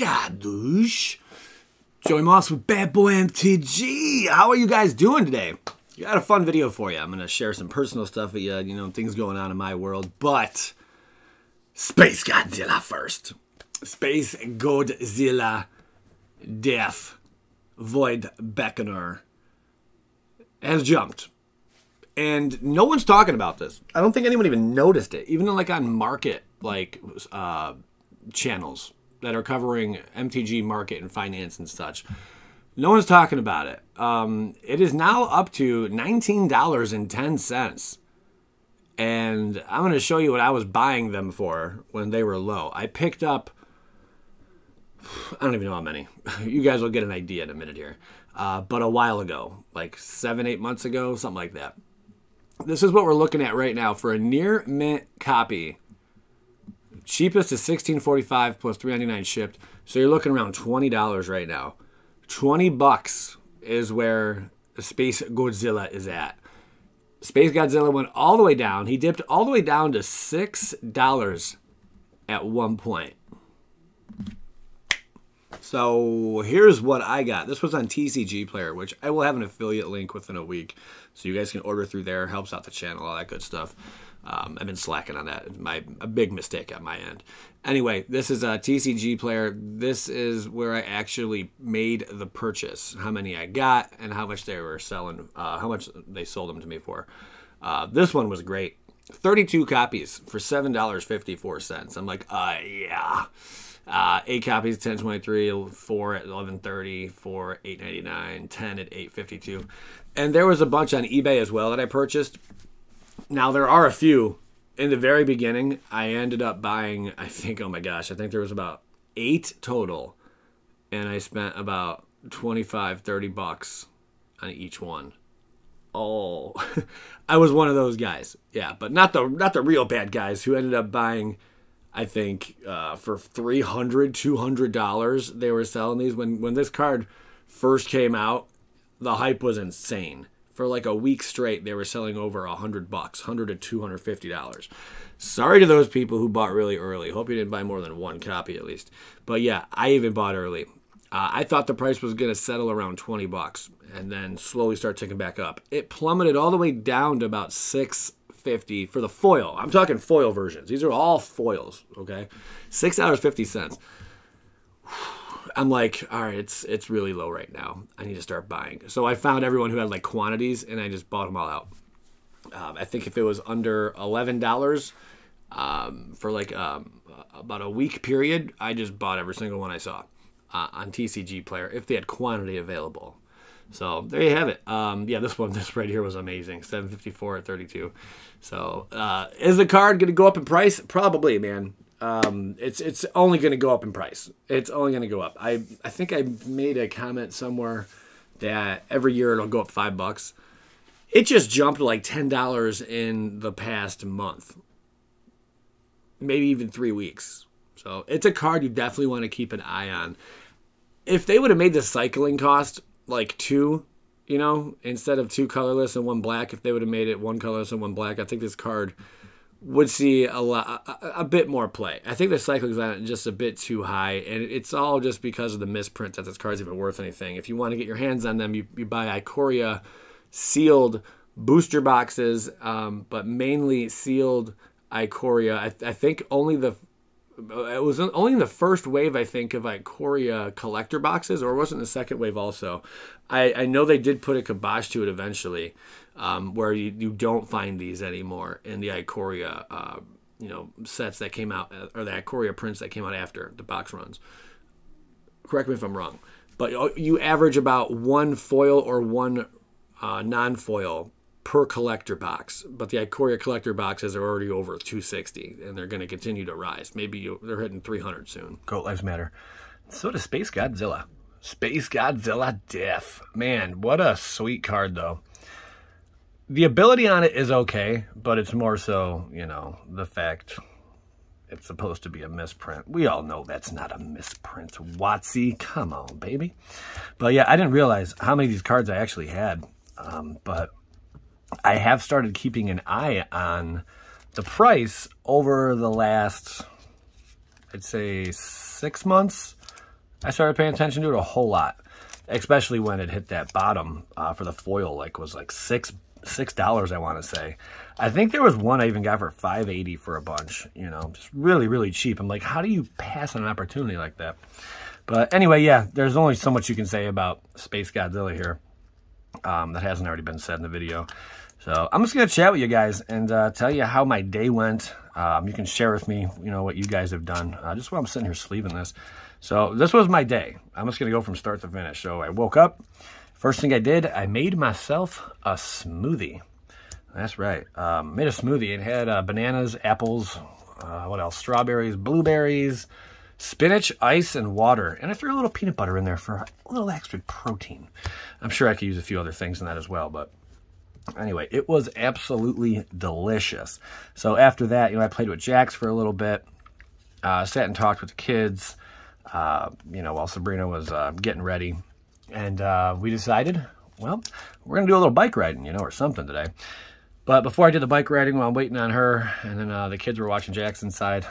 Skadoosh. Joey Moss with Bad Boy MTG. How are you guys doing today? Got a fun video for you. I'm going to share some personal stuff with you, things going on in my world. But SpaceGodzilla first. SpaceGodzilla Death Void Beckoner has jumped. And no one's talking about this. I don't think anyone even noticed it. Even like on market channels that are covering MTG market and finance and such. No one's talking about it. It is now up to $19.10. And I'm going to show you what I was buying them for when they were low. I picked up, I don't even know how many. You guys will get an idea in a minute here. But a while ago, like 7-8 months ago, something like that. This is what we're looking at right now for a near mint copy. Cheapest is $16.45 plus $3.99 shipped. So you're looking around $20 right now. $20 is where SpaceGodzilla is at. SpaceGodzilla went all the way down. He dipped all the way down to $6 at one point. So here's what I got. This was on TCG Player, which I will have an affiliate link within a week. So you guys can order through there. Helps out the channel, all that good stuff. I've been slacking on that. A big mistake on my end. Anyway, this is a TCG Player. This is where I actually made the purchase. How many I got and how much they were selling. How much they sold them to me for. This one was great. 32 copies for $7.54. I'm like, yeah. 8 copies, $10.23, 4 at $11.30, 4 at $8.99, 10 at $8.52. And there was a bunch on eBay as well that I purchased. Now, there are a few. In the very beginning, I ended up buying, I think there was about 8 total. And I spent about $25-30 on each one. Oh, I was one of those guys. Yeah, but not the real bad guys who ended up buying, I think, for $300, $200. They were selling these. When this card first came out, the hype was insane. For like a week straight, they were selling over $100, $100 to $250. Sorry to those people who bought really early. Hope you didn't buy more than 1 copy at least. But yeah, I even bought early. I thought the price was going to settle around $20 and then slowly start ticking back up. It plummeted all the way down to about $6.50 for the foil. I'm talking foil versions. These are all foils, okay? $6.50. I'm like, all right, it's really low right now. I need to start buying. So I found everyone who had like quantities, and I just bought them all out. I think if it was under $11 for like about a week period, I just bought every single one I saw on TCG Player if they had quantity available. So there you have it. Yeah, this right here was amazing. $7.54 at 32. So is the card going to go up in price? Probably, man. It's only going to go up in price. It's only going to go up. I think I made a comment somewhere that every year it'll go up $5. It just jumped to like $10 in the past month. Maybe even 3 weeks. So it's a card you definitely want to keep an eye on. If they would have made the cycling cost like 2, instead of 2 colorless and 1 black, if they would have made it 1 colorless and 1 black, I think this card would see a bit more play. I think the cycling's on it just a bit too high, and it's all just because of the misprint that this card's even worth anything. If you want to get your hands on them, you buy Ikoria sealed booster boxes, but mainly sealed Ikoria. I think it was only in the first wave, I think, of Ikoria collector boxes, or was it in the second wave also? I know they did put a kibosh to it eventually, where you don't find these anymore in the Ikoria, sets that came out, or the Ikoria prints that came out after the box runs. Correct me if I'm wrong, but you average about 1 foil or 1 non-foil per collector box, but the Ikoria collector boxes are already over 260, and they're going to continue to rise. Maybe they're hitting 300 soon. Goat lives matter. So does SpaceGodzilla. SpaceGodzilla Death. Man, what a sweet card, though. The ability on it is okay, but it's more so, the fact it's supposed to be a misprint. We all know that's not a misprint. Watsy, come on, baby. But yeah, I didn't realize how many of these cards I actually had, but I have started keeping an eye on the price over the last, I'd say 6 months, I started paying attention to it a whole lot, especially when it hit that bottom for the foil, was like $6, I want to say. I think there was one I even got for $5.80 for a bunch, you know, just really, really cheap. I'm like, how do you pass on an opportunity like that? But anyway, yeah, there's only so much you can say about SpaceGodzilla here that hasn't already been said in the video. So I'm just going to chat with you guys and tell you how my day went. You can share with me, you know, what you guys have done, just while I'm sitting here sleeving this. So this was my day. I'm just going to go from start to finish. So I woke up. First thing I did, I made myself a smoothie. That's right. Made a smoothie. It had bananas, apples, what else? Strawberries, blueberries, spinach, ice, and water. And I threw a little peanut butter in there for a little extra protein. I'm sure I could use a few other things in that as well, but anyway, it was absolutely delicious. So after that, you know, I played with Jax for a little bit, sat and talked with the kids, you know, while Sabrina was getting ready. And we decided, well, we're going to do a little bike riding, you know, or something today. But before I did the bike riding, while I'm waiting on her, and then the kids were watching Jax inside,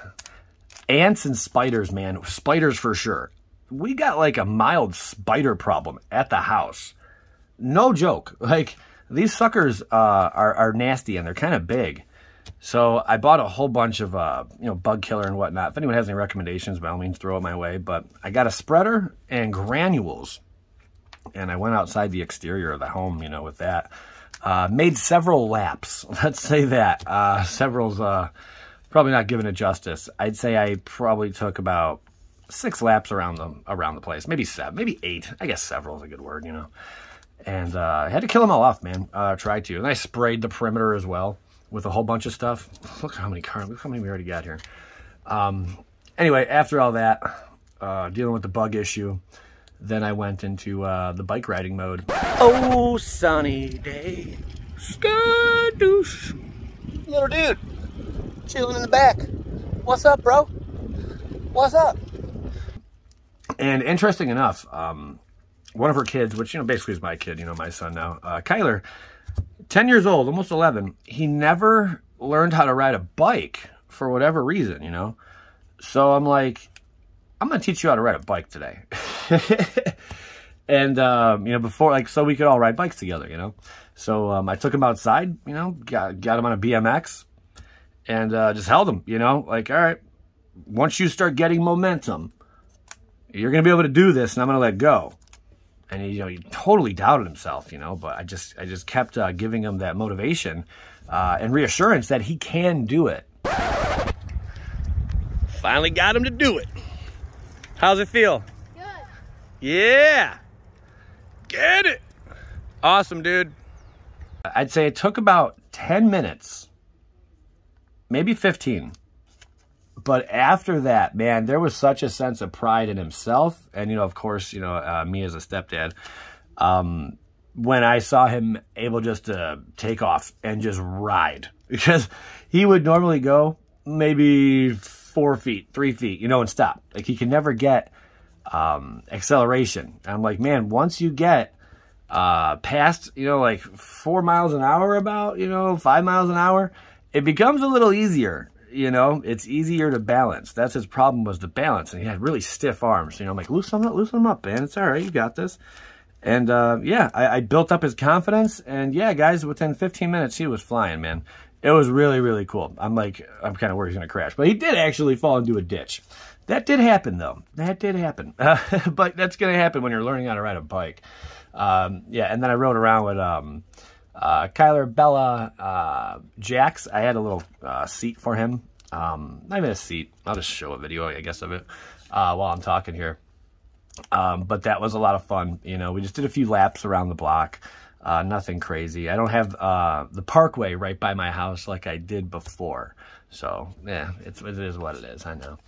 ants and spiders, man. Spiders for sure. We got like a mild spider problem at the house. No joke. Like, these suckers are nasty, and they're kind of big. So I bought a whole bunch of, you know, bug killer and whatnot. If anyone has any recommendations, by all means, throw it my way. But I got a spreader and granules. And I went outside the exterior of the home, you know, with that. Made several laps. Let's say that. Several's probably not giving it justice. I'd say I probably took about 6 laps around the place. Maybe 7, maybe 8. I guess several is a good word, you know. And I had to kill them all off, man. Tried to. And I sprayed the perimeter as well with a whole bunch of stuff. Look how many cars. Look how many we already got here. Anyway, after all that, dealing with the bug issue, then I went into the bike riding mode. Oh, sunny day. Skadoosh. Little dude, chilling in the back. What's up, bro? What's up? And interesting enough, one of her kids, which, you know, basically is my kid, you know, my son now, Kyler, 10 years old, almost 11, he never learned how to ride a bike for whatever reason, you know? So I'm like, I'm going to teach you how to ride a bike today. And, you know, before, like, so we could all ride bikes together, you know? So I took him outside, you know, got him on a BMX and just held him, you know? Like, all right, once you start getting momentum, you're going to be able to do this, and I'm going to let go. And he, you know, he totally doubted himself, you know, but I just kept giving him that motivation and reassurance that he can do it. Finally got him to do it. How's it feel? Good. Yeah. Get it. Awesome, dude. I'd say it took about 10 minutes, maybe 15. But after that, man, there was such a sense of pride in himself. And, you know, of course, you know, me as a stepdad, when I saw him able just to take off and just ride. Because he would normally go maybe 4 feet, 3 feet, you know, and stop. Like, he can never get acceleration. And I'm like, man, once you get past, you know, like 4 miles an hour about, you know, 5 miles an hour, it becomes a little easier. You know, it's easier to balance. That's his problem, was the balance. And he had really stiff arms. You know, I'm like, loosen them up, man. It's all right. You got this. And, yeah, I built up his confidence. And, yeah, guys, within 15 minutes, he was flying, man. It was really, really cool. I'm like, I'm kind of worried he's going to crash. But he did actually fall into a ditch. That did happen, though. That did happen. But that's going to happen when you're learning how to ride a bike. Yeah, and then I rode around with Kyler, Bella, Jax. I had a little seat for him. Not even a seat. I'll just show a video, I guess, of it while I'm talking here. But that was a lot of fun. You know, we just did a few laps around the block. Nothing crazy. I don't have the parkway right by my house like I did before. So, yeah, it is what it is. I know.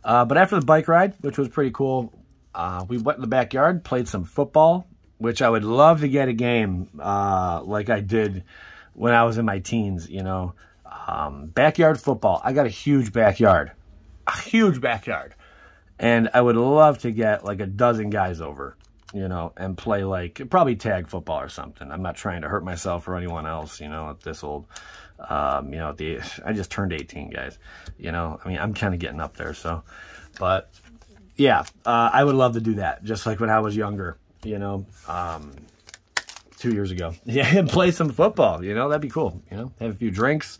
But after the bike ride, which was pretty cool, we went in the backyard, played some football, which I would love to get a game like I did when I was in my teens, you know. Backyard football. I got a huge backyard. A huge backyard. And I would love to get like a dozen guys over, you know, and play like, probably tag football or something. I'm not trying to hurt myself or anyone else, you know, at this old. You know, I just turned 18, guys. You know, I mean, I'm kind of getting up there, so. But yeah, I would love to do that, just like when I was younger, you know, 2 years ago. Yeah, and play some football, you know, that'd be cool, you know, have a few drinks,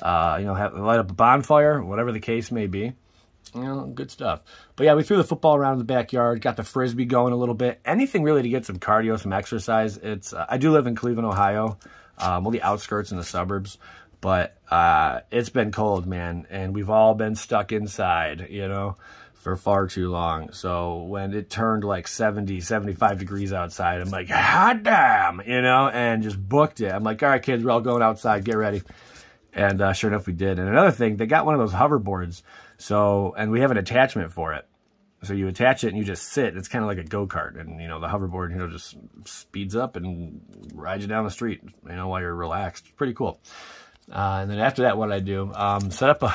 you know, light up a bonfire, whatever the case may be. You know, good stuff. But yeah, we threw the football around in the backyard, got the frisbee going a little bit. Anything really to get some cardio, some exercise. It's I do live in Cleveland, Ohio, well, the outskirts and the suburbs, but it's been cold, man, and we've all been stuck inside, you know, for far too long. So when it turned like 70, 75 degrees outside, I'm like, hot damn, you know, and just booked it. I'm like, all right, kids, we're all going outside, get ready. And sure enough, we did. And another thing, they got one of those hoverboards. So, and we have an attachment for it. So you attach it and you just sit. It's kind of like a go-kart. And, you know, the hoverboard, you know, just speeds up and rides you down the street, you know, while you're relaxed. It's pretty cool. And then after that, what I do, I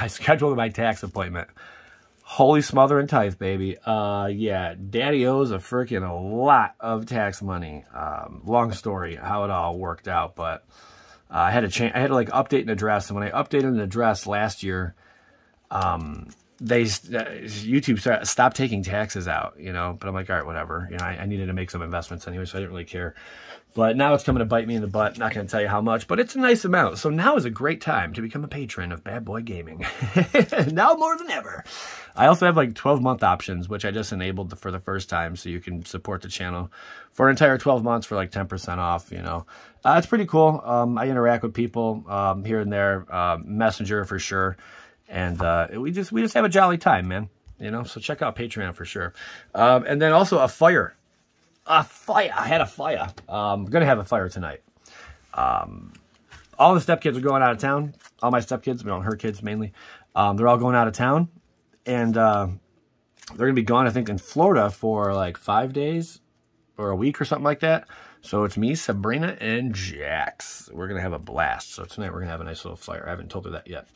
scheduled my tax appointment. Holy smother and tithe, baby. Yeah, daddy owes a lot of tax money. Long story, how it all worked out. But I had to like update an address. And when I updated an address last year, YouTube stopped taking taxes out, you know, but I'm like, all right, whatever. You know, I needed to make some investments anyway, so I didn't really care. But now it's coming to bite me in the butt. Not going to tell you how much, but it's a nice amount. So now is a great time to become a patron of Bad Boy Gaming. Now more than ever. I also have like 12-month options, which I just enabled for the first time, so you can support the channel for an entire 12 months for like 10% off, you know. It's pretty cool. I interact with people here and there, Messenger for sure. And we just have a jolly time, man. You know, so check out Patreon for sure. And then also a fire. I had a fire. I'm going to have a fire tonight. All the stepkids are going out of town. All my stepkids, well, her kids mainly. They're all going out of town. And they're going to be gone, I think, in Florida for like 5 days or a week or something like that. So it's me, Sabrina, and Jax. We're going to have a blast. So tonight we're going to have a nice little fire. I haven't told her that yet.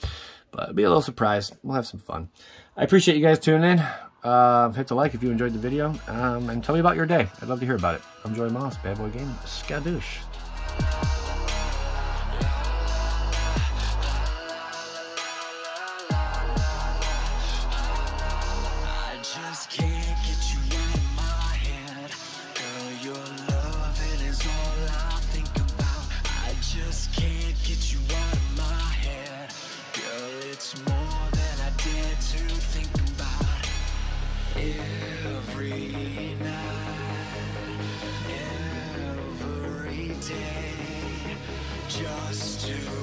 But it'll be a little surprise. We'll have some fun. I appreciate you guys tuning in. Hit the like if you enjoyed the video. And tell me about your day. I'd love to hear about it. I'm Joey Moss, Bad Boy Gaming. Skadoosh. Just to